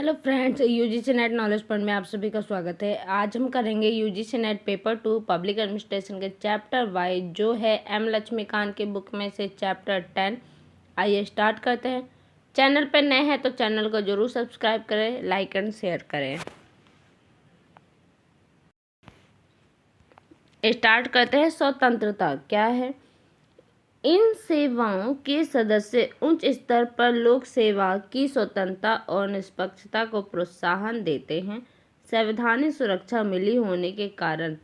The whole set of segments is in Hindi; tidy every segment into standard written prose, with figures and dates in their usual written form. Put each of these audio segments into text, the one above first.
Hello friends, UGC net knowledge point में आप सभी का स्वागत है। आज हम करेंगे UGC net paper 2 public administration के चैप्टर वाइज, जो है एम लक्ष्मीकांत के बुक में से चैप्टर 10। आइए स्टार्ट करते हैं। चैनल पर नए हैं तो चैनल को जरूर सब्सक्राइब करें, लाइक एंड शेयर करें। स्टार्ट करते हैं। स्वतंत्रता क्या है? इन सेवाओं के सदस्य उच्च स्तर पर लोक सेवा की स्वतंत्रता और निष्पक्षता को प्रोत्साहन देते हैं। संवैधानिक सुरक्षा मिली होने के कारण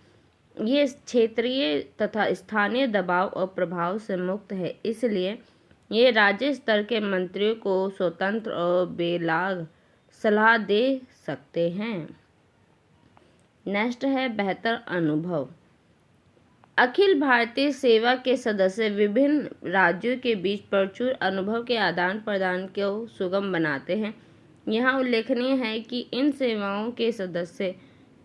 ये क्षेत्रीय तथा स्थानीय दबाव और प्रभाव से मुक्त है, इसलिए ये राज्य स्तर के मंत्रियों को स्वतंत्र और बेलाग सलाह दे सकते हैं। नेक्स्ट है बेहतर अनुभव। अखिल भारतीय सेवा के सदस्य विभिन्न राज्यों के बीच प्रचुर अनुभव के आदान प्रदान को सुगम बनाते हैं। यहाँ उल्लेखनीय है कि इन सेवाओं के सदस्य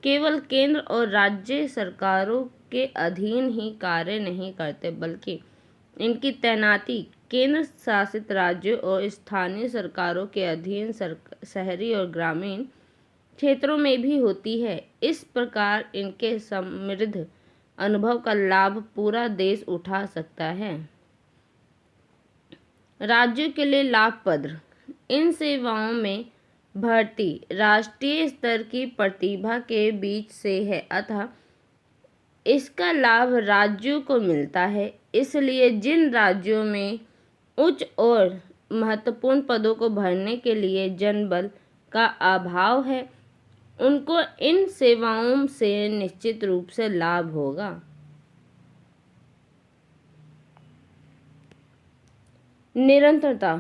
केवल केंद्र और राज्य सरकारों के अधीन ही कार्य नहीं करते, बल्कि इनकी तैनाती केंद्र शासित राज्यों और स्थानीय सरकारों के अधीन शहरी और ग्रामीण क्षेत्रों में भी होती है। इस प्रकार इनके समृद्ध अनुभव का लाभ पूरा देश उठा सकता है। राज्यों के लिए लाभ पत्र। इन सेवाओं में भर्ती राष्ट्रीय स्तर की प्रतिभा के बीच से है, अतः इसका लाभ राज्यों को मिलता है। इसलिए जिन राज्यों में उच्च और महत्वपूर्ण पदों को भरने के लिए जनबल का अभाव है, उनको इन सेवाओं से निश्चित रूप से लाभ होगा। निरंतरता।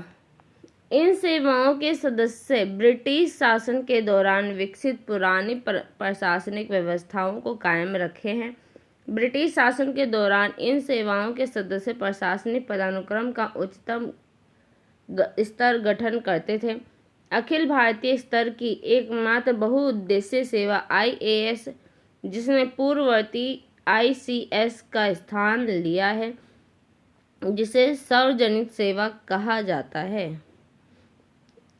इन सेवाओं के सदस्य ब्रिटिश शासन के दौरान विकसित पुरानी प्रशासनिक व्यवस्थाओं को कायम रखे हैं। ब्रिटिश शासन के दौरान इन सेवाओं के सदस्य प्रशासनिक पदानुक्रम का उच्चतम स्तर गठन करते थे। अखिल भारतीय स्तर की एकमात्र बहुउद्देशीय सेवा आईएएस, जिसने पूर्ववर्ती आईसीएस का स्थान लिया है, जिसे सार्वजनिक सेवा कहा जाता है।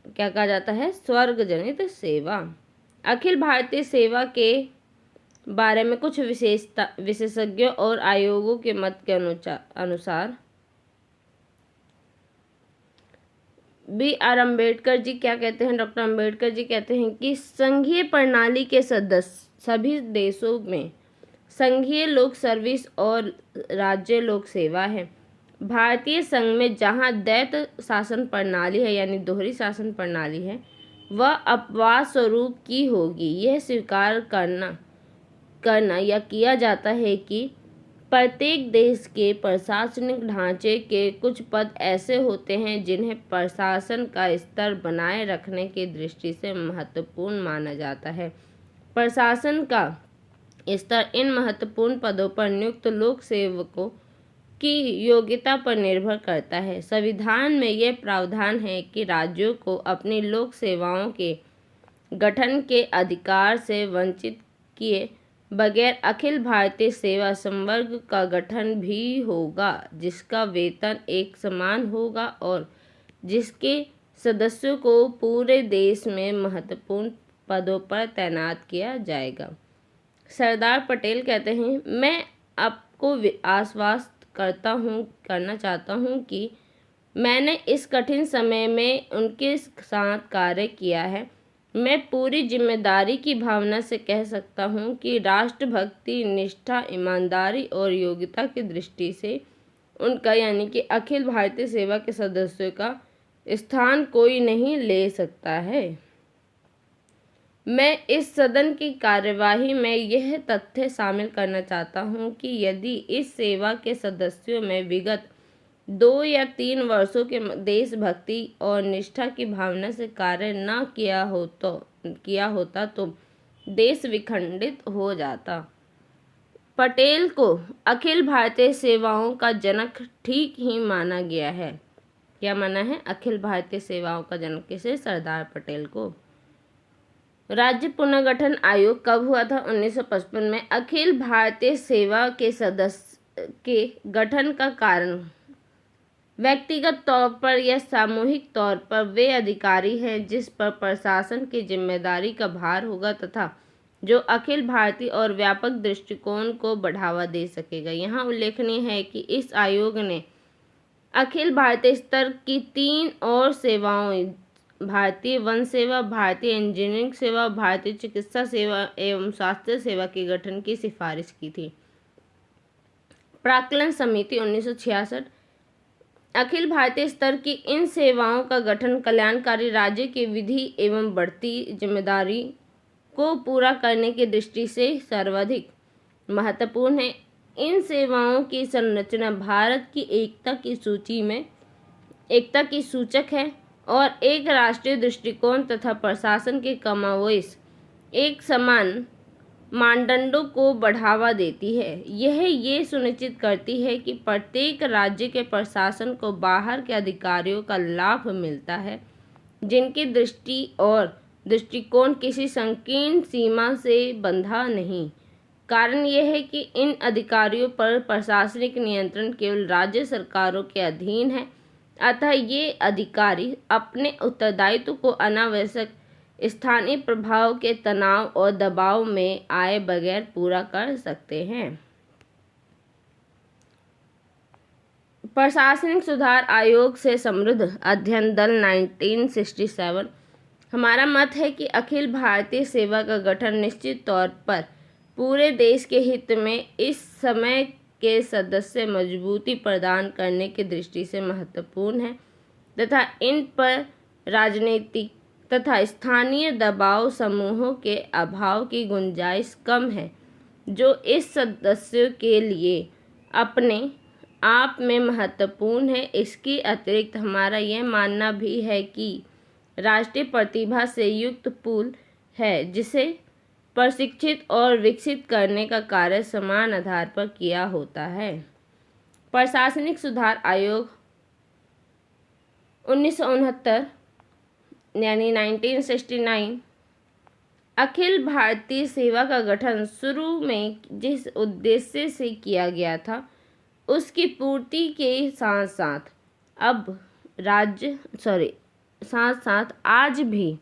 क्या कहा जाता है? स्वर्गजनित सेवा। अखिल भारतीय सेवा के बारे में कुछ विशेषज्ञों और आयोगों के मत के अनुसार B.R. अम्बेडकर जी क्या कहते हैं? डॉक्टर अम्बेडकर जी कहते हैं कि संघीय प्रणाली के सदस्य सभी देशों में संघीय लोक सर्विस और राज्य लोक सेवा है। भारतीय संघ में जहां द्वैत शासन प्रणाली है, यानी दोहरी शासन प्रणाली है, वह अपवाद स्वरूप की होगी। यह स्वीकार करना या किया जाता है कि प्रत्येक देश के प्रशासनिक ढांचे के कुछ पद ऐसे होते हैं जिन्हें प्रशासन का स्तर बनाए रखने की दृष्टि से महत्वपूर्ण माना जाता है। प्रशासन का स्तर इन महत्वपूर्ण पदों पर नियुक्त लोक सेवकों की योग्यता पर निर्भर करता है। संविधान में यह प्रावधान है कि राज्यों को अपनी लोक सेवाओं के गठन के अधिकार से वंचित किए बगैर अखिल भारतीय सेवा संवर्ग का गठन भी होगा, जिसका वेतन एक समान होगा और जिसके सदस्यों को पूरे देश में महत्वपूर्ण पदों पर तैनात किया जाएगा। सरदार पटेल कहते हैं, मैं आपको आश्वस्त करना चाहता हूँ कि मैंने इस कठिन समय में उनके साथ कार्य किया है। मैं पूरी जिम्मेदारी की भावना से कह सकता हूँ कि राष्ट्रभक्ति, निष्ठा, ईमानदारी और योग्यता की दृष्टि से उनका, यानी कि अखिल भारतीय सेवा के सदस्यों का स्थान कोई नहीं ले सकता है। मैं इस सदन की कार्यवाही में यह तथ्य शामिल करना चाहता हूँ कि यदि इस सेवा के सदस्यों में विगत 2 या 3 वर्षों के देशभक्ति और निष्ठा की भावना से कार्य न किया होता तो देश विखंडित हो जाता। पटेल को अखिल भारतीय सेवाओं का जनक ठीक ही माना गया है। क्या माना है? अखिल भारतीय सेवाओं का जनक किसे? सरदार पटेल को। राज्य पुनर्गठन आयोग कब हुआ था? 1955 में। अखिल भारतीय सेवा के सदस्य के गठन का कारण व्यक्तिगत तौर पर या सामूहिक तौर पर वे अधिकारी हैं जिस पर प्रशासन की जिम्मेदारी का भार होगा तथा जो अखिल भारतीय और व्यापक दृष्टिकोण को बढ़ावा दे सकेगा। यहाँ उल्लेखनीय है कि इस आयोग ने अखिल भारतीय स्तर की 3 और सेवाओं भारतीय वन सेवा, भारतीय इंजीनियरिंग सेवा, भारतीय चिकित्सा सेवा एवं स्वास्थ्य सेवा के गठन की सिफारिश की थी। प्राक्कलन समिति 1966 अखिल भारतीय स्तर की इन सेवाओं का गठन कल्याणकारी राज्य की विधि एवं बढ़ती जिम्मेदारी को पूरा करने की दृष्टि से सर्वाधिक महत्वपूर्ण है। इन सेवाओं की संरचना भारत की एकता की सूचक है और एक राष्ट्रीय दृष्टिकोण तथा प्रशासन के कमावोइस एक समान मानदंडों को बढ़ावा देती है। यह ये सुनिश्चित करती है कि प्रत्येक राज्य के प्रशासन को बाहर के अधिकारियों का लाभ मिलता है जिनकी दृष्टि और दृष्टिकोण किसी संकीर्ण सीमा से बंधा नहीं। कारण यह है कि इन अधिकारियों पर प्रशासनिक नियंत्रण केवल राज्य सरकारों के अधीन है, अतः ये अधिकारी अपने उत्तरदायित्व को अनावश्यक स्थानीय प्रभाव के तनाव और दबाव में आए बगैर पूरा कर सकते हैं। प्रशासनिक सुधार आयोग से समृद्ध अध्ययन दल 1967 हमारा मत है कि अखिल भारतीय सेवा का गठन निश्चित तौर पर पूरे देश के हित में इस समय के सदस्य मजबूती प्रदान करने की दृष्टि से महत्वपूर्ण है तथा इन पर राजनीतिक तथा स्थानीय दबाव समूहों के अभाव की गुंजाइश कम है जो इस सदस्यों के लिए अपने आप में महत्वपूर्ण है। इसके अतिरिक्त हमारा यह मानना भी है कि राष्ट्रीय प्रतिभा से युक्त पूल है जिसे प्रशिक्षित और विकसित करने का कार्य समान आधार पर किया होता है। प्रशासनिक सुधार आयोग 1969 यानी 1969 अखिल भारतीय सेवा का गठन शुरू में जिस उद्देश्य से किया गया था उसकी पूर्ति के साथ साथ आज भी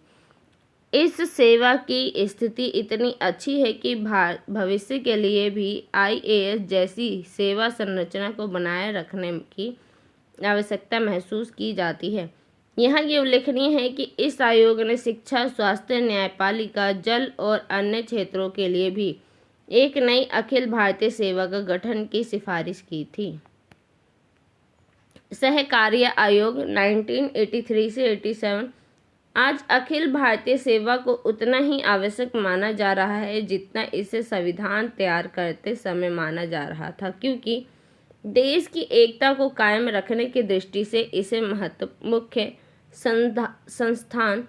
इस सेवा की स्थिति इतनी अच्छी है कि भविष्य के लिए भी IAS जैसी सेवा संरचना को बनाए रखने की आवश्यकता महसूस की जाती है। यहाँ ये उल्लेखनीय है कि इस आयोग ने शिक्षा, स्वास्थ्य, न्यायपालिका, जल और अन्य क्षेत्रों के लिए भी एक नई अखिल भारतीय सेवा का गठन की सिफारिश की थी। सहकार्य आयोग 1983 से 87 आज अखिल भारतीय सेवा को उतना ही आवश्यक माना जा रहा है जितना इसे संविधान तैयार करते समय माना जा रहा था, क्योंकि देश की एकता को कायम रखने की दृष्टि से इसे मुख्य संस्थान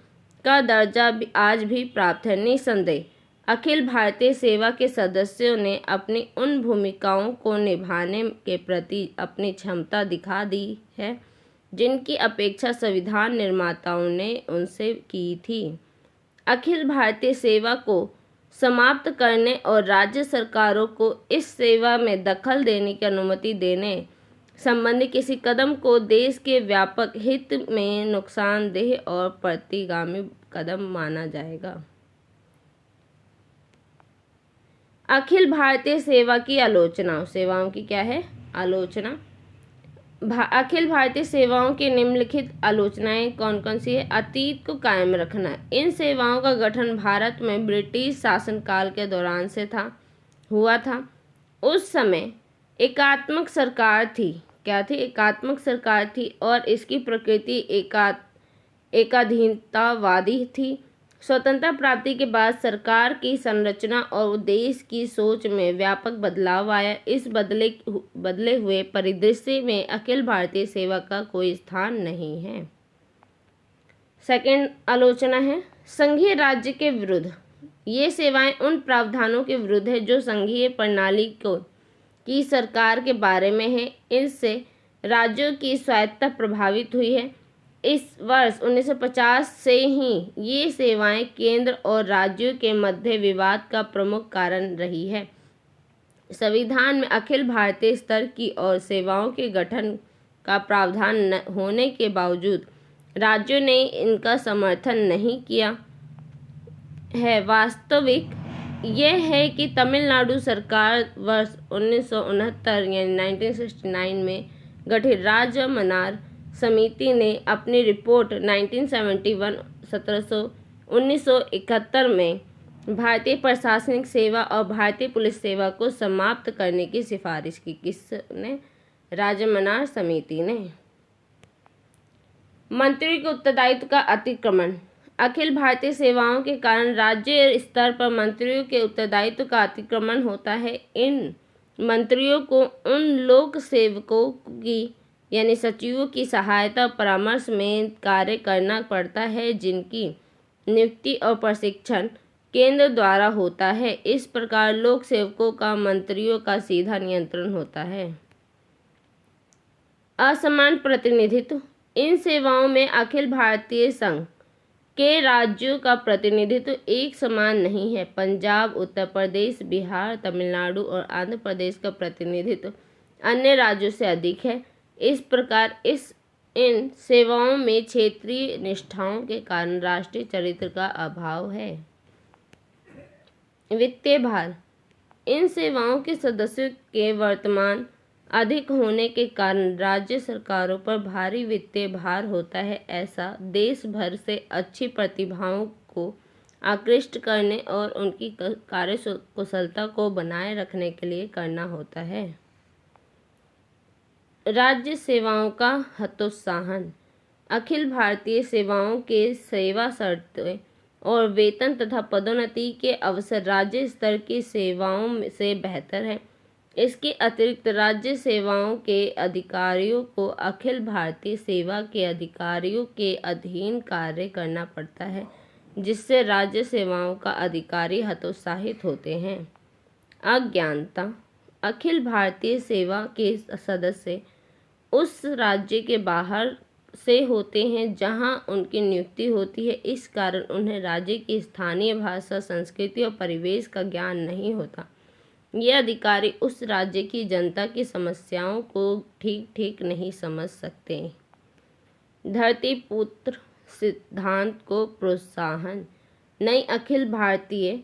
का दर्जा आज भी प्राप्त है। निसंदेह अखिल भारतीय सेवा के सदस्यों ने अपनी उन भूमिकाओं को निभाने के प्रति अपनी क्षमता दिखा दी है जिनकी अपेक्षा संविधान निर्माताओं ने उनसे की थी। अखिल भारतीय सेवा को समाप्त करने और राज्य सरकारों को इस सेवा में दखल देने की अनुमति देने संबंधी किसी कदम को देश के व्यापक हित में नुकसानदेह और प्रतिगामी कदम माना जाएगा। अखिल भारतीय सेवा की आलोचना, सेवाओं की क्या है आलोचना। अखिल भारतीय सेवाओं की निम्नलिखित आलोचनाएं कौन कौन सी है। अतीत को कायम रखना। इन सेवाओं का गठन भारत में ब्रिटिश शासनकाल के दौरान से हुआ था। उस समय एकात्मक सरकार थी। क्या थी? एकात्मक सरकार थी और इसकी प्रकृति एकाधीनतावादी थी। स्वतंत्रता प्राप्ति के बाद सरकार की संरचना और देश की सोच में व्यापक बदलाव आया। इस बदले हुए परिदृश्य में अखिल भारतीय सेवा का कोई स्थान नहीं है। सेकंड आलोचना है संघीय राज्य के विरुद्ध। ये सेवाएं उन प्रावधानों के विरुद्ध है जो संघीय प्रणाली की सरकार के बारे में है। इससे राज्यों की स्वायत्तता प्रभावित हुई है। इस वर्ष 1950 से ही ये सेवाएं केंद्र और राज्यों के मध्य विवाद का प्रमुख कारण रही है। संविधान में अखिल भारतीय स्तर की और सेवाओं के गठन का प्रावधान होने के बावजूद राज्यों ने इनका समर्थन नहीं किया है। वास्तविक यह है कि तमिलनाडु सरकार वर्ष 1969 यानी 1969 में गठित राज्य मन्नार समिति ने अपनी रिपोर्ट 1971 में भारतीय प्रशासनिक सेवा और भारतीय पुलिस सेवा को समाप्त करने की सिफारिश की। किसने? राज्य मन्नार समिति ने। मंत्रियों के उत्तरदायित्व का अतिक्रमण। अखिल भारतीय सेवाओं के कारण राज्य स्तर पर मंत्रियों के उत्तरदायित्व का अतिक्रमण होता है। इन मंत्रियों को उन लोक सेवकों की यानी सचिवों की सहायता और परामर्श में कार्य करना पड़ता है जिनकी नियुक्ति और प्रशिक्षण केंद्र द्वारा होता है। इस प्रकार लोक सेवकों का मंत्रियों का सीधा नियंत्रण होता है। असमान प्रतिनिधित्व। इन सेवाओं में अखिल भारतीय संघ के राज्यों का प्रतिनिधित्व एक समान नहीं है। पंजाब, उत्तर प्रदेश, बिहार, तमिलनाडु और आंध्र प्रदेश का प्रतिनिधित्व अन्य राज्यों से अधिक है। इस प्रकार इन सेवाओं में क्षेत्रीय निष्ठाओं के कारण राष्ट्रीय चरित्र का अभाव है। वित्तीय भार। इन सेवाओं के सदस्यों के वर्तमान अधिक होने के कारण राज्य सरकारों पर भारी वित्तीय भार होता है। ऐसा देश भर से अच्छी प्रतिभाओं को आकृष्ट करने और उनकी कार्यकुशलता को बनाए रखने के लिए करना होता है। राज्य सेवाओं का हतोत्साहन। अखिल भारतीय सेवाओं के सेवा शर्तें और वेतन तथा पदोन्नति के अवसर राज्य स्तर की सेवाओं से बेहतर है। इसके अतिरिक्त राज्य सेवाओं के अधिकारियों को अखिल भारतीय सेवा के अधिकारियों के अधीन कार्य करना पड़ता है, जिससे राज्य सेवाओं का अधिकारी हतोत्साहित होते हैं। अज्ञानता। अखिल भारतीय सेवा के सदस्य उस राज्य के बाहर से होते हैं जहां उनकी नियुक्ति होती है। इस कारण उन्हें राज्य की स्थानीय भाषा, संस्कृति और परिवेश का ज्ञान नहीं होता। ये अधिकारी उस राज्य की जनता की समस्याओं को ठीक नहीं समझ सकते। धरती पुत्र सिद्धांत को प्रोत्साहन। नई अखिल भारतीय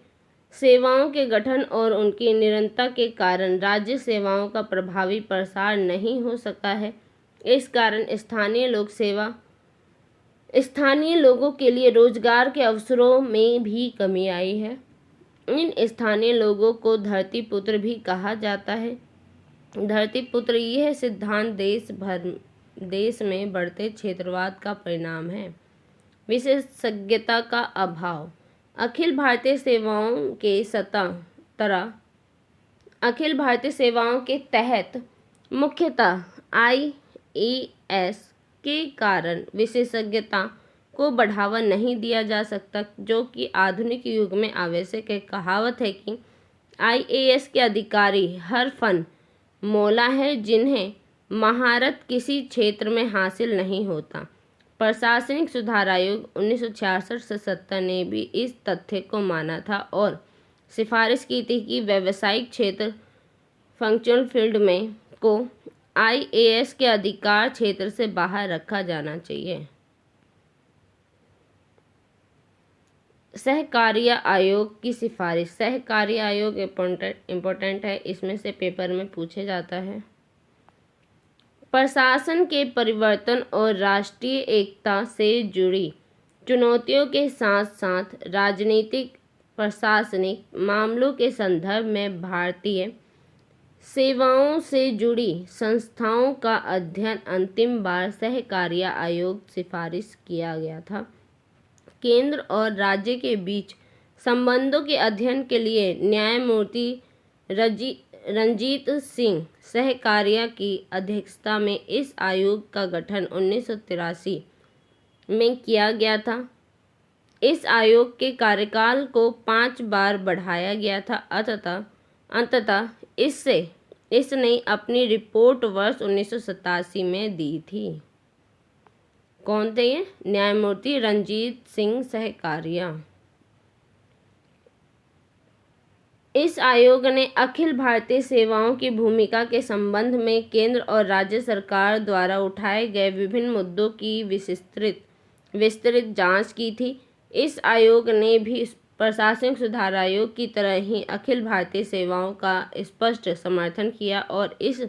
सेवाओं के गठन और उनकी निरंतरता के कारण राज्य सेवाओं का प्रभावी प्रसार नहीं हो सका है। इस कारण स्थानीय लोगों के लिए रोजगार के अवसरों में भी कमी आई है। इन स्थानीय लोगों को धरती पुत्र भी कहा जाता है। धरती पुत्र यह सिद्धांत देश में बढ़ते क्षेत्रवाद का परिणाम है। विशेषज्ञता का अभाव। अखिल भारतीय सेवाओं के तहत मुख्यतः IAS के कारण विशेषज्ञता को बढ़ावा नहीं दिया जा सकता, जो कि आधुनिक युग में आवश्यक है। कहावत है कि IAS के अधिकारी हर फन मौला है जिन्हें महारत किसी क्षेत्र में हासिल नहीं होता। प्रशासनिक सुधार आयोग 1966 से 70 ने भी इस तथ्य को माना था और सिफारिश की थी कि व्यावसायिक क्षेत्र फंक्शनल फील्ड में को IAS के अधिकार क्षेत्र से बाहर रखा जाना चाहिए। सहकार्य आयोग की सिफारिश। सहकार्य आयोग इम्पोर्टेंट है, इसमें से पेपर में पूछे जाता है। प्रशासन के परिवर्तन और राष्ट्रीय एकता से जुड़ी चुनौतियों के साथ साथ राजनीतिक प्रशासनिक मामलों के संदर्भ में भारतीय सेवाओं से जुड़ी संस्थाओं का अध्ययन अंतिम बार सहकार्य आयोग सिफारिश किया गया था। केंद्र और राज्य के बीच संबंधों के अध्ययन के लिए न्यायमूर्ति रंजीत सिंह सहकारिया की अध्यक्षता में इस आयोग का गठन 1983 में किया गया था। इस आयोग के कार्यकाल को 5 बार बढ़ाया गया था। अंततः इसने अपनी रिपोर्ट वर्ष 1987 में दी थी। कौन थे ये? न्यायमूर्ति रंजीत सिंह सहकारिया। इस आयोग ने अखिल भारतीय सेवाओं की भूमिका के संबंध में केंद्र और राज्य सरकार द्वारा उठाए गए विभिन्न मुद्दों की विस्तृत जांच की थी। इस आयोग ने भी प्रशासनिक सुधार आयोग की तरह ही अखिल भारतीय सेवाओं का स्पष्ट समर्थन किया और इस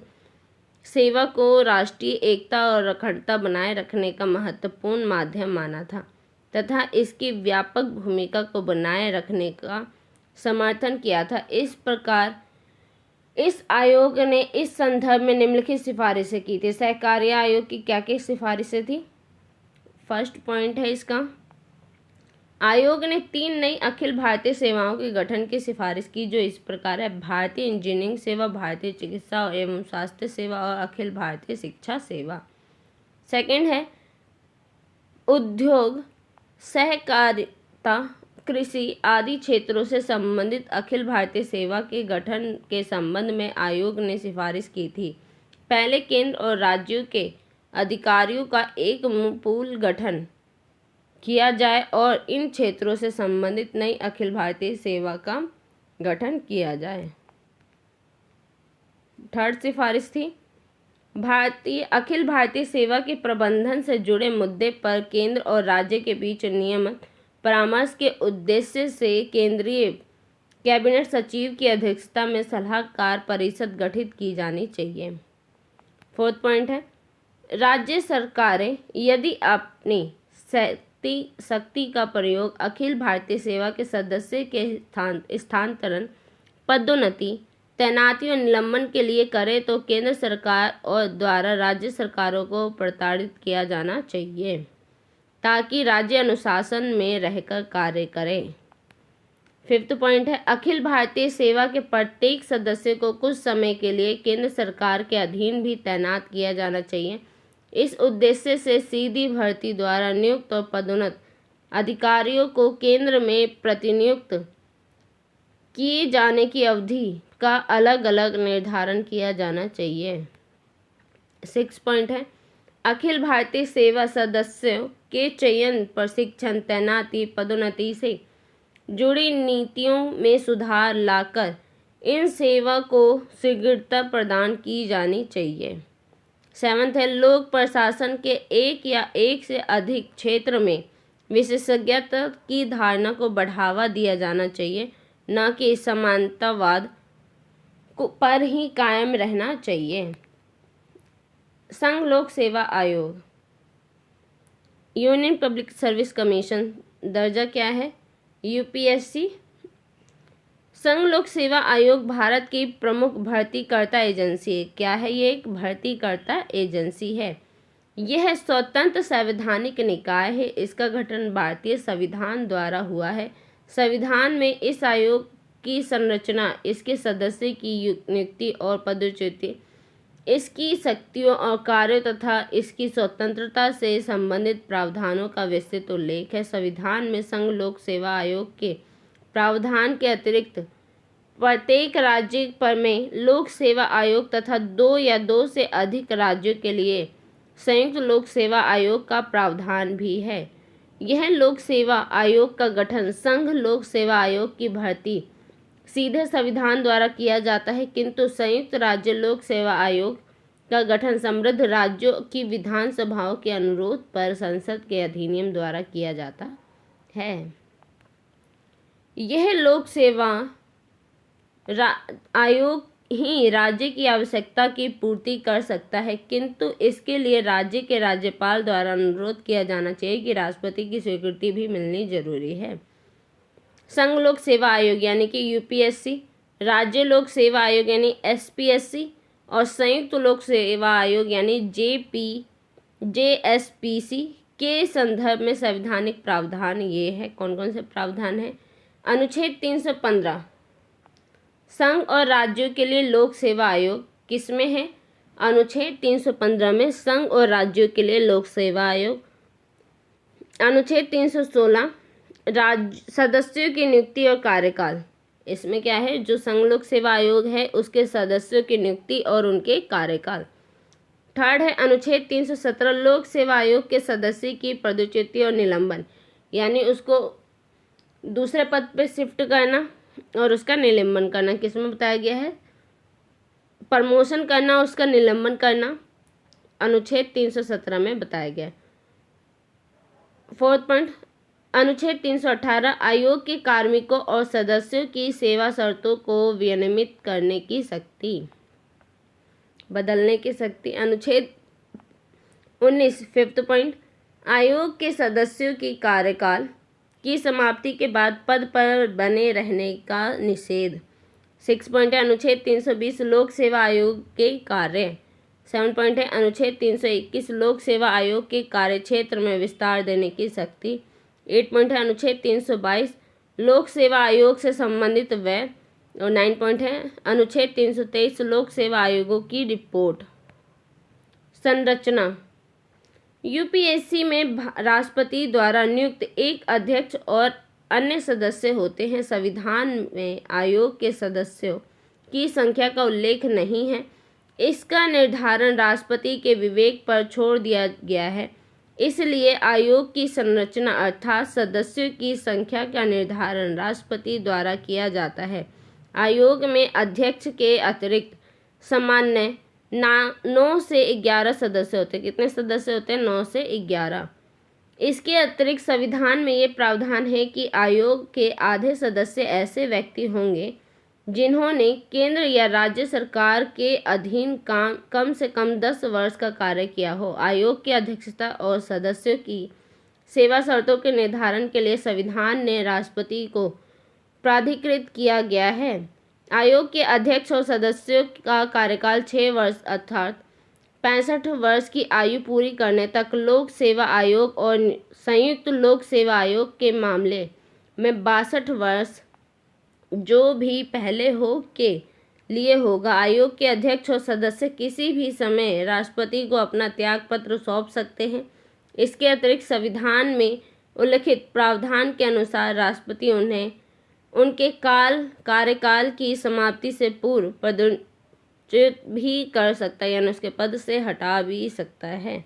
सेवा को राष्ट्रीय एकता और अखंडता बनाए रखने का महत्वपूर्ण माध्यम माना था तथा इसकी व्यापक भूमिका को बनाए रखने का समर्थन किया था। इस प्रकार इस आयोग ने इस संदर्भ में निम्नलिखित सिफारिशें की थी। सहकार्य आयोग की क्या क्या सिफारिशें थी? फर्स्ट पॉइंट है इसका, आयोग ने 3 नई अखिल भारतीय सेवाओं के गठन की सिफारिश की जो इस प्रकार है: भारतीय इंजीनियरिंग सेवा, भारतीय चिकित्सा एवं स्वास्थ्य सेवा और अखिल भारतीय शिक्षा सेवा। सेकंड है उद्योग, सहकारिता, कृषि आदि क्षेत्रों से संबंधित अखिल भारतीय सेवा के गठन के संबंध में आयोग ने सिफारिश की थी। पहले केंद्र और राज्यों के अधिकारियों का एक पूल गठन किया जाए और इन क्षेत्रों से संबंधित नई अखिल भारतीय सेवा का गठन किया जाए। थर्ड सिफारिश थी अखिल भारतीय सेवा के प्रबंधन से जुड़े मुद्दे पर केंद्र और राज्य के बीच नियमित परामर्श के उद्देश्य से केंद्रीय कैबिनेट सचिव की अध्यक्षता में सलाहकार परिषद गठित की जानी चाहिए। फोर्थ पॉइंट है राज्य सरकारें यदि अपनी शक्ति का प्रयोग अखिल भारतीय सेवा के सदस्य के स्थानांतरण, पदोन्नति, तैनाती और निलंबन के लिए करे तो केंद्र सरकार और द्वारा राज्य सरकारों को प्रताड़ित किया जाना चाहिए ताकि राज्य अनुशासन में रहकर कार्य करें। फिफ्थ पॉइंट है अखिल भारतीय सेवा के प्रत्येक सदस्य को कुछ समय के लिए केंद्र सरकार के अधीन भी तैनात किया जाना चाहिए। इस उद्देश्य से सीधी भर्ती द्वारा नियुक्त और पदोन्नत अधिकारियों को केंद्र में प्रतिनियुक्त किए जाने की अवधि का अलग अलग निर्धारण किया जाना चाहिए। 6 पॉइंट है अखिल भारतीय सेवा सदस्यों के चयन, प्रशिक्षण, तैनाती, पदोन्नति से जुड़ी नीतियों में सुधार लाकर इन सेवा को शीघ्रता प्रदान की जानी चाहिए। 7 है लोक प्रशासन के एक या एक से अधिक क्षेत्र में विशेषज्ञता की धारणा को बढ़ावा दिया जाना चाहिए, न कि समानतावाद पर ही कायम रहना चाहिए। संघ लोक सेवा आयोग, यूनियन पब्लिक सर्विस कमीशन, दर्जा क्या है? यूपीएससी। संघ लोक सेवा आयोग भारत की प्रमुख भर्तीकर्ता एजेंसी है। क्या है ये? एक भर्तीकर्ता एजेंसी है। यह स्वतंत्र संवैधानिक निकाय है। इसका गठन भारतीय संविधान द्वारा हुआ है। संविधान में इस आयोग की संरचना, इसके सदस्य की नियुक्ति और पदच्युति, इसकी शक्तियों और कार्यों तथा इसकी स्वतंत्रता से संबंधित प्रावधानों का विस्तृत उल्लेख है। संविधान में संघ लोक सेवा आयोग के प्रावधान के अतिरिक्त प्रत्येक राज्य पर में लोक सेवा आयोग तथा 2 या 2 से अधिक राज्यों के लिए संयुक्त लोक सेवा आयोग का प्रावधान भी है। यह लोक सेवा आयोग का गठन संघ लोक सेवा आयोग की भर्ती सीधे संविधान द्वारा किया जाता है, किंतु संयुक्त राज्य लोक सेवा आयोग का गठन समृद्ध राज्यों की विधानसभाओं के अनुरोध पर संसद के अधिनियम द्वारा किया जाता है। यह लोक सेवा आयोग ही राज्य की आवश्यकता की पूर्ति कर सकता है, किंतु इसके लिए राज्य के राज्यपाल द्वारा अनुरोध किया जाना चाहिए कि राष्ट्रपति की स्वीकृति भी मिलनी जरूरी है। संघ लोक सेवा आयोग यानी कि यूपीएससी, राज्य लोक सेवा आयोग यानी एसपीएससी और संयुक्त लोक सेवा आयोग यानी जेएसपीसी के संदर्भ में संवैधानिक प्रावधान ये है। कौन कौन से प्रावधान है? अनुच्छेद 315 संघ और राज्यों के लिए लोक सेवा आयोग किसमें है? अनुच्छेद 315 में संघ और राज्यों के लिए लोक सेवा आयोग। अनुच्छेद 316 राज्य सदस्यों की नियुक्ति और कार्यकाल, इसमें क्या है? जो संघ लोक सेवा आयोग है उसके सदस्यों की नियुक्ति और उनके कार्यकाल। थर्ड है अनुच्छेद 317 लोक सेवा आयोग के सदस्य की पदच्युति और निलंबन, यानी उसको दूसरे पद पे शिफ्ट करना और उसका निलंबन करना किसमें बताया गया है? प्रमोशन करना, उसका निलंबन करना अनुच्छेद 317 में बताया गया है। फोर्थ पॉइंट, अनुच्छेद 318 आयोग के कार्मिकों और सदस्यों की सेवा शर्तों को विनियमित करने की शक्ति, बदलने की शक्ति। अनुच्छेद 19 फिफ्थ पॉइंट, आयोग के सदस्यों की कार्यकाल की समाप्ति के बाद पद पर बने रहने का निषेध। 6 पॉइंट है अनुच्छेद 320 लोक सेवा आयोग के कार्य। 7 पॉइंट है अनुच्छेद 321 लोक सेवा आयोग के कार्य क्षेत्र में विस्तार देने की शक्ति। 8 पॉइंट है अनुच्छेद 322 लोक सेवा आयोग से संबंधित व्यय। और 9 पॉइंट है अनुच्छेद 323 लोक सेवा आयोगों की रिपोर्ट। संरचना, यूपीएससी में राष्ट्रपति द्वारा नियुक्त एक अध्यक्ष और अन्य सदस्य होते हैं। संविधान में आयोग के सदस्यों की संख्या का उल्लेख नहीं है। इसका निर्धारण राष्ट्रपति के विवेक पर छोड़ दिया गया है। इसलिए आयोग की संरचना अर्थात सदस्यों की संख्या का निर्धारण राष्ट्रपति द्वारा किया जाता है। आयोग में अध्यक्ष के अतिरिक्त सामान्य 9 से 11 सदस्य होते हैं। कितने सदस्य होते हैं? 9 से 11। इसके अतिरिक्त संविधान में ये प्रावधान है कि आयोग के आधे सदस्य ऐसे व्यक्ति होंगे जिन्होंने केंद्र या राज्य सरकार के अधीन कम से कम 10 वर्ष का कार्य किया हो। आयोग की अध्यक्षता और सदस्यों की सेवा शर्तों के निर्धारण के लिए संविधान ने राष्ट्रपति को प्राधिकृत किया गया है। आयोग के अध्यक्ष और सदस्यों का कार्यकाल 6 वर्ष अर्थात 65 वर्ष की आयु पूरी करने तक लोक सेवा आयोग और संयुक्त लोक सेवा आयोग के मामले में 62 वर्ष जो भी पहले हो के लिए होगा। आयोग के अध्यक्ष और सदस्य किसी भी समय राष्ट्रपति को अपना त्यागपत्र सौंप सकते हैं। इसके अतिरिक्त संविधान में उल्लिखित प्रावधान के अनुसार राष्ट्रपति उन्हें उनके कार्यकाल की समाप्ति से पूर्व पदच्युत भी कर सकता है, यानी उसके पद से हटा भी सकता है।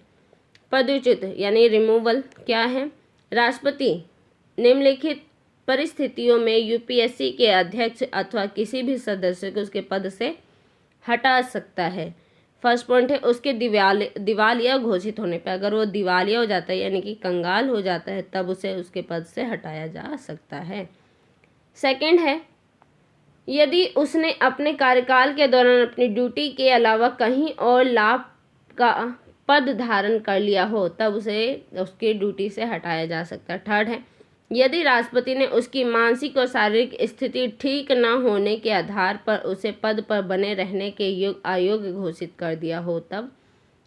पदच्युत यानी रिमूवल क्या है? राष्ट्रपति निम्नलिखित परिस्थितियों में यूपीएससी के अध्यक्ष अथवा किसी भी सदस्य को उसके पद से हटा सकता है। फर्स्ट पॉइंट है उसके दिवालिया घोषित होने पर। अगर वो दिवालिया हो जाता है यानी कि कंगाल हो जाता है तब उसे उसके पद से हटाया जा सकता है। सेकंड है यदि उसने अपने कार्यकाल के दौरान अपनी ड्यूटी के अलावा कहीं और लाभ का पद धारण कर लिया हो तब उसे उसकी ड्यूटी से हटाया जा सकता है। थर्ड है यदि राष्ट्रपति ने उसकी मानसिक और शारीरिक स्थिति ठीक न होने के आधार पर उसे पद पर बने रहने के अयोग्य घोषित कर दिया हो तब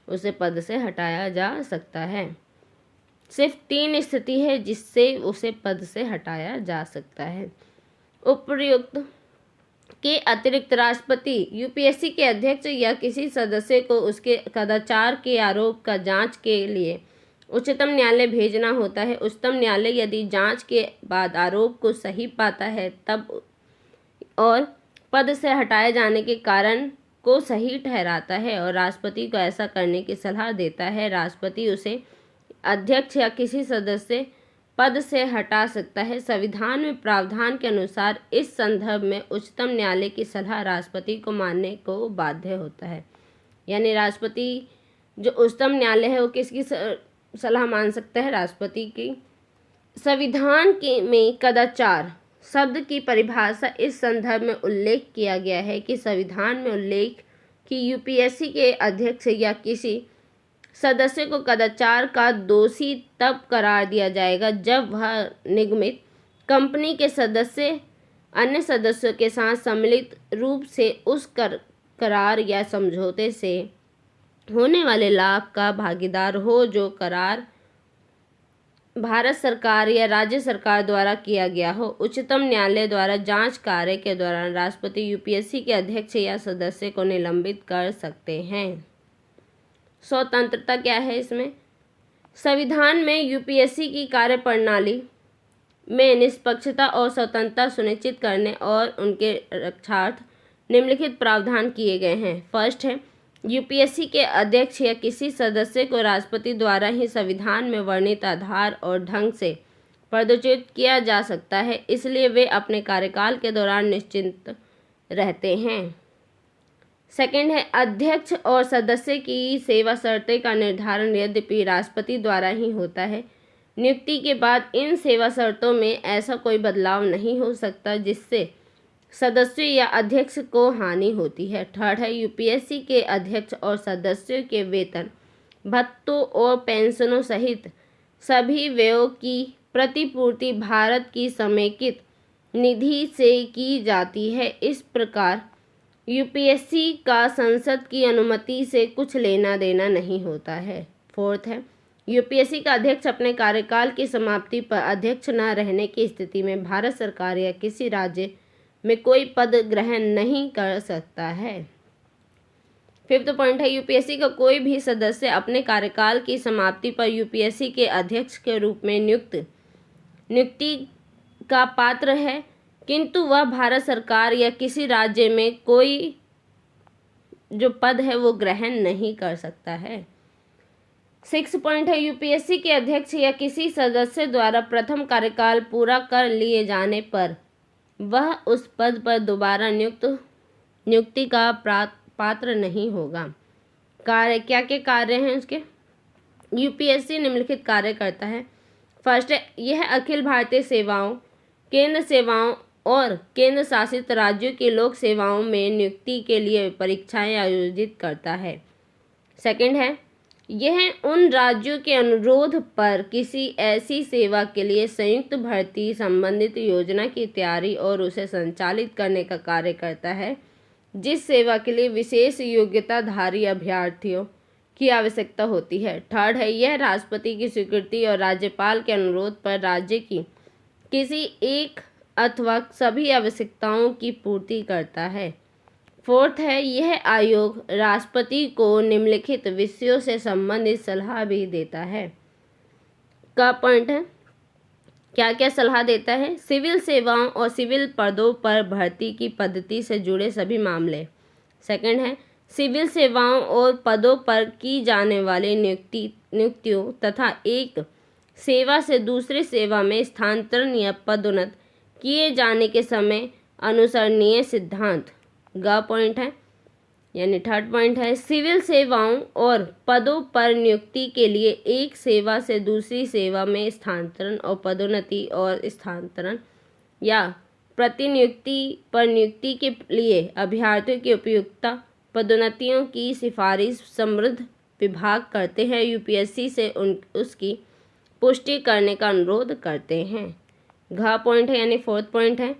उसे पद से हटाया जा सकता है। सिर्फ 3 स्थिति है जिससे उसे पद से हटाया जा सकता है। उपर्युक्त के अतिरिक्त राष्ट्रपति यूपीएससी के अध्यक्ष या किसी सदस्य को उसके कदाचार के आरोप का जांच के लिए उच्चतम न्यायालय भेजना होता है। उच्चतम न्यायालय यदि जांच के बाद आरोप को सही पाता है तब और पद से हटाए जाने के कारण को सही ठहराता है और राष्ट्रपति को ऐसा करने की सलाह देता है। राष्ट्रपति उसे अध्यक्ष या किसी सदस्य पद से हटा सकता है। संविधान में प्रावधान के अनुसार इस संदर्भ में उच्चतम न्यायालय की सलाह राष्ट्रपति को मानने को बाध्य होता है। यानी राष्ट्रपति जो उच्चतम न्यायालय है वो किसकी सलाह मान सकता है? राष्ट्रपति की। संविधान के में कदाचार शब्द की परिभाषा इस संदर्भ में उल्लेख किया गया है कि संविधान में उल्लेख कि यूपीएससी के अध्यक्ष या किसी सदस्य को कदाचार का दोषी तब करार दिया जाएगा जब वह निगमित कंपनी के सदस्य अन्य सदस्यों के साथ सम्मिलित रूप से उस करार या समझौते से होने वाले लाभ का भागीदार हो जो करार भारत सरकार या राज्य सरकार द्वारा किया गया हो। उच्चतम न्यायालय द्वारा जांच कार्य के दौरान राष्ट्रपति यूपीएससी के अध्यक्ष या सदस्य को निलंबित कर सकते हैं। स्वतंत्रता क्या है इसमें? संविधान में यूपीएससी की कार्यप्रणाली में निष्पक्षता और स्वतंत्रता सुनिश्चित करने और उनके रक्षार्थ निम्नलिखित प्रावधान किए गए हैं। फर्स्ट है यूपीएससी के अध्यक्ष या किसी सदस्य को राष्ट्रपति द्वारा ही संविधान में वर्णित आधार और ढंग से पदच्युत किया जा सकता है, इसलिए वे अपने कार्यकाल के दौरान निश्चिंत रहते हैं। सेकंड है, अध्यक्ष और सदस्य की सेवा शर्तें का निर्धारण यद्यपि राष्ट्रपति द्वारा ही होता है, नियुक्ति के बाद इन सेवा शर्तों में ऐसा कोई बदलाव नहीं हो सकता जिससे सदस्यों या अध्यक्ष को हानि होती है। थर्ड है, यूपीएससी के अध्यक्ष और सदस्यों के वेतन, भत्तों और पेंशनों सहित सभी व्ययों की प्रतिपूर्ति भारत की समेकित निधि से की जाती है। इस प्रकार यूपीएससी का संसद की अनुमति से कुछ लेना देना नहीं होता है। फोर्थ है, यूपीएससी का अध्यक्ष अपने कार्यकाल की समाप्ति पर अध्यक्ष न रहने की स्थिति में भारत सरकार या किसी राज्य में कोई पद ग्रहण नहीं कर सकता है। फिफ्थ पॉइंट है, यूपीएससी का कोई भी सदस्य अपने कार्यकाल की समाप्ति पर यूपीएससी के अध्यक्ष के रूप में नियुक्ति का पात्र है, किंतु वह भारत सरकार या किसी राज्य में कोई जो पद है वो ग्रहण नहीं कर सकता है। सिक्स पॉइंट है, यूपीएससी के अध्यक्ष या किसी सदस्य द्वारा प्रथम कार्यकाल पूरा कर लिए जाने पर वह उस पद पर दोबारा नियुक्ति का पात्र नहीं होगा। कार्य क्या क्या कार्य हैं उसके? यूपीएससी निम्नलिखित कार्य करता है। फर्स्ट है, यह अखिल भारतीय सेवाओं, केंद्र सेवाओं और केंद्र शासित राज्यों की लोक सेवाओं में नियुक्ति के लिए परीक्षाएं आयोजित करता है। सेकंड है, यह उन राज्यों के अनुरोध पर किसी ऐसी सेवा के लिए संयुक्त भर्ती संबंधित योजना की तैयारी और उसे संचालित करने का कार्य करता है जिस सेवा के लिए विशेष योग्यताधारी अभ्यर्थियों की आवश्यकता होती है। थर्ड है, यह राष्ट्रपति की स्वीकृति और राज्यपाल के अनुरोध पर राज्य की किसी एक अथवा सभी आवश्यकताओं की पूर्ति करता है। फोर्थ है, यह आयोग राष्ट्रपति को निम्नलिखित विषयों से संबंधित सलाह भी देता है। का पॉइंट है, क्या क्या सलाह देता है? सिविल सेवाओं और सिविल पदों पर भर्ती की पद्धति से जुड़े सभी मामले। सेकंड है, सिविल सेवाओं और पदों पर की जाने वाली नियुक्तियों तथा एक सेवा से दूसरे सेवा में स्थानांतरण या पदोन्नत किए जाने के समय अनुसरणीय सिद्धांत। ग पॉइंट है, यानी थर्ड पॉइंट है, सिविल सेवाओं और पदों पर नियुक्ति के लिए एक सेवा से दूसरी सेवा में स्थानांतरण और पदोन्नति और स्थानांतरण या प्रतिनियुक्ति पर नियुक्ति के लिए अभ्यर्थियों की उपयुक्तता पदोन्नतियों की सिफारिश संबद्ध विभाग करते हैं, यूपीएससी से उसकी पुष्टि करने का अनुरोध करते हैं। घ पॉइंट है, यानी फोर्थ पॉइंट है,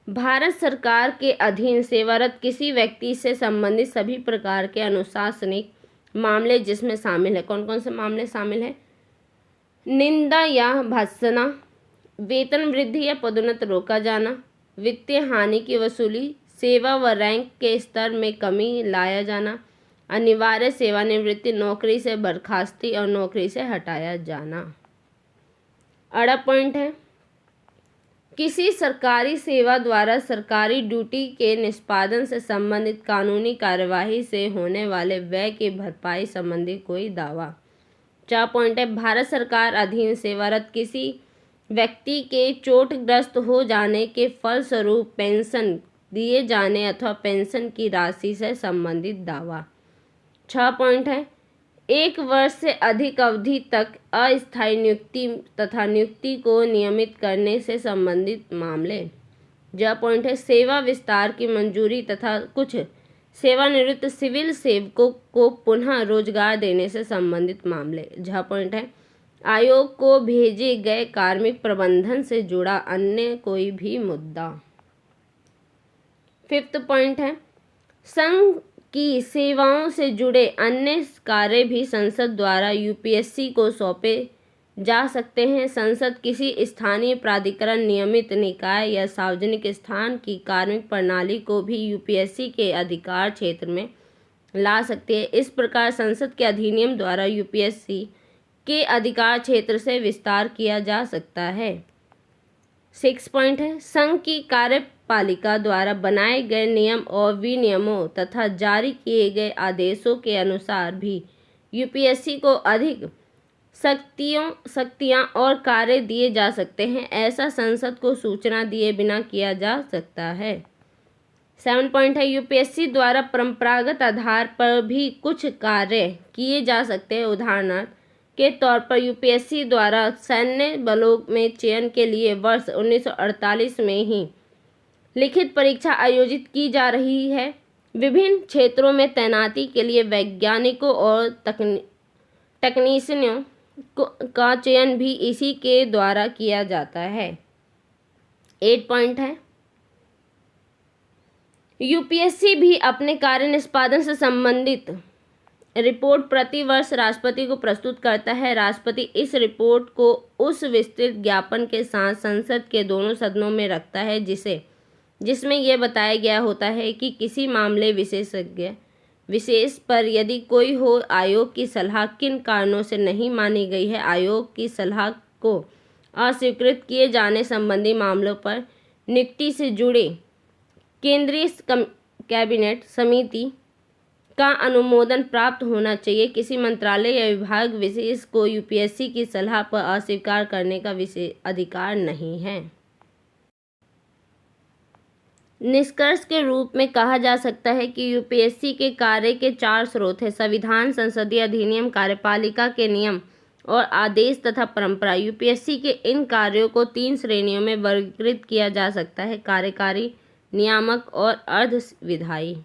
भारत सरकार के अधीन सेवारत किसी व्यक्ति से संबंधित सभी प्रकार के अनुशासनिक मामले जिसमें शामिल है। कौन कौन से मामले शामिल है? निंदा या भर्त्सना, वेतन वृद्धि या पदोन्नति रोका जाना, वित्तीय हानि की वसूली, सेवा व रैंक के स्तर में कमी लाया जाना, अनिवार्य सेवानिवृत्ति, नौकरी से बर्खास्ती और नौकरी से हटाया जाना। अड़ा पॉइंट है, किसी सरकारी सेवा द्वारा सरकारी ड्यूटी के निष्पादन से संबंधित कानूनी कार्यवाही से होने वाले व्यय की भरपाई संबंधी कोई दावा। 4 पॉइंट है, भारत सरकार अधीन सेवारत किसी व्यक्ति के चोटग्रस्त हो जाने के फलस्वरूप पेंशन दिए जाने अथवा पेंशन की राशि से संबंधित दावा। 6 पॉइंट है, 1 वर्ष से अधिक अवधि तक अस्थायी नियुक्ति तथा नियुक्ति को नियमित करने से संबंधित मामले। ज पॉइंट है, सेवा विस्तार की मंजूरी तथा कुछ सेवानिवृत्त सिविल सेवकों को पुनः रोजगार देने से संबंधित मामले। झ पॉइंट है, आयोग को भेजे गए कार्मिक प्रबंधन से जुड़ा अन्य कोई भी मुद्दा। 5th पॉइंट है, संघ की सेवाओं से जुड़े अन्य कार्य भी संसद द्वारा यूपीएससी को सौंपे जा सकते हैं। संसद किसी स्थानीय प्राधिकरण, नियमित निकाय या सार्वजनिक स्थान की कार्मिक प्रणाली को भी यूपीएससी के अधिकार क्षेत्र में ला सकती है। इस प्रकार संसद के अधिनियम द्वारा यूपीएससी के अधिकार क्षेत्र से विस्तार किया जा सकता है। 6 पॉइंट है, संघ की कार्यपालिका द्वारा बनाए गए नियम और विनियमों तथा जारी किए गए आदेशों के अनुसार भी यूपीएससी को अधिक शक्तियाँ और कार्य दिए जा सकते हैं। ऐसा संसद को सूचना दिए बिना किया जा सकता है। 7 पॉइंट है, यूपीएससी द्वारा परंपरागत आधार पर भी कुछ कार्य किए जा सकते हैं। उदाहरण के तौर पर यूपीएससी द्वारा सैन्य बलों में चयन के लिए वर्ष 1948 में ही लिखित परीक्षा आयोजित की जा रही है। विभिन्न क्षेत्रों में तैनाती के लिए वैज्ञानिकों और तकनीशियनों का चयन भी इसी के द्वारा किया जाता है। 8 पॉइंट है, यूपीएससी भी अपने कार्य निष्पादन से संबंधित रिपोर्ट प्रतिवर्ष राष्ट्रपति को प्रस्तुत करता है। राष्ट्रपति इस रिपोर्ट को उस विस्तृत ज्ञापन के साथ संसद के दोनों सदनों में रखता है जिसमें यह बताया गया होता है कि किसी मामले विशेष पर यदि कोई हो, आयोग की सलाह किन कारणों से नहीं मानी गई है, आयोग की सलाह को अस्वीकृत किए जाने संबंधी मामलों पर नियुक्ति से जुड़े केंद्रीय कैबिनेट समिति का अनुमोदन प्राप्त होना चाहिए। किसी मंत्रालय या विभाग विशेष को यूपीएससी की सलाह पर अस्वीकार करने का विशेष अधिकार नहीं है। निष्कर्ष के रूप में कहा जा सकता है कि यूपीएससी के कार्य के 4 स्रोत हैं: संविधान, संसदीय अधिनियम, कार्यपालिका के नियम और आदेश तथा परंपरा। यूपीएससी के इन कार्यों को 3 श्रेणियों में वर्गीकृत किया जा सकता है: कार्यकारी, नियामक और अर्धविधायी।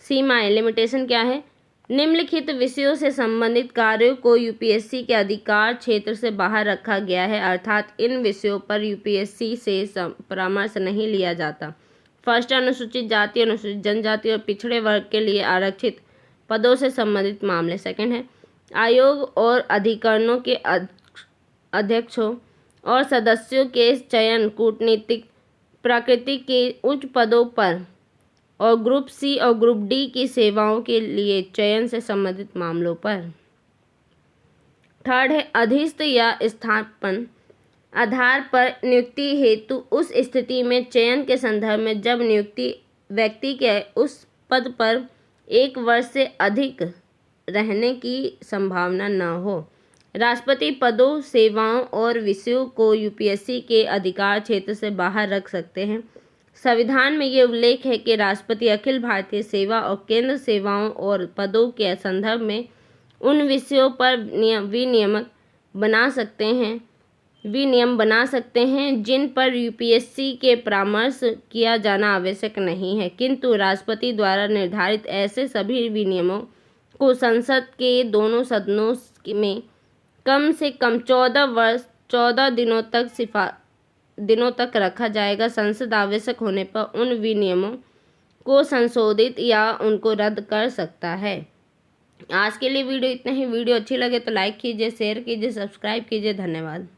सीमाएं, लिमिटेशन क्या है? निम्नलिखित विषयों से संबंधित कार्यों को यूपीएससी के अधिकार क्षेत्र से बाहर रखा गया है, अर्थात इन विषयों पर यूपीएससी से परामर्श नहीं लिया जाता। फर्स्ट, अनुसूचित जाति, अनुसूचित जनजाति और पिछड़े वर्ग के लिए आरक्षित पदों से संबंधित मामले। सेकंड है, आयोग और अधिकरणों के अध्यक्षों और सदस्यों के चयन कूटनीतिक प्रकृति के उच्च पदों पर और ग्रुप सी और ग्रुप डी की सेवाओं के लिए चयन से संबंधित मामलों पर। थर्ड है, अधीनस्थ या स्थापन आधार पर नियुक्ति हेतु उस स्थिति में चयन के संदर्भ में जब नियुक्ति व्यक्ति के उस पद पर 1 वर्ष से अधिक रहने की संभावना न हो। राष्ट्रपति पदों, सेवाओं और विषयों को यूपीएससी के अधिकार क्षेत्र से बाहर रख सकते हैं। संविधान में ये उल्लेख है कि राष्ट्रपति अखिल भारतीय सेवा और केंद्र सेवाओं और पदों के संदर्भ में उन विषयों पर विनियम बना सकते हैं जिन पर यूपीएससी के परामर्श किया जाना आवश्यक नहीं है, किंतु राष्ट्रपति द्वारा निर्धारित ऐसे सभी विनियमों को संसद के दोनों सदनों में कम से कम 14 दिनों तक रखा जाएगा। संसद आवश्यक होने पर उन विनियमों को संशोधित या उनको रद्द कर सकता है। आज के लिए वीडियो इतना ही। वीडियो अच्छी लगे तो लाइक कीजिए, शेयर कीजिए, सब्सक्राइब कीजिए। धन्यवाद।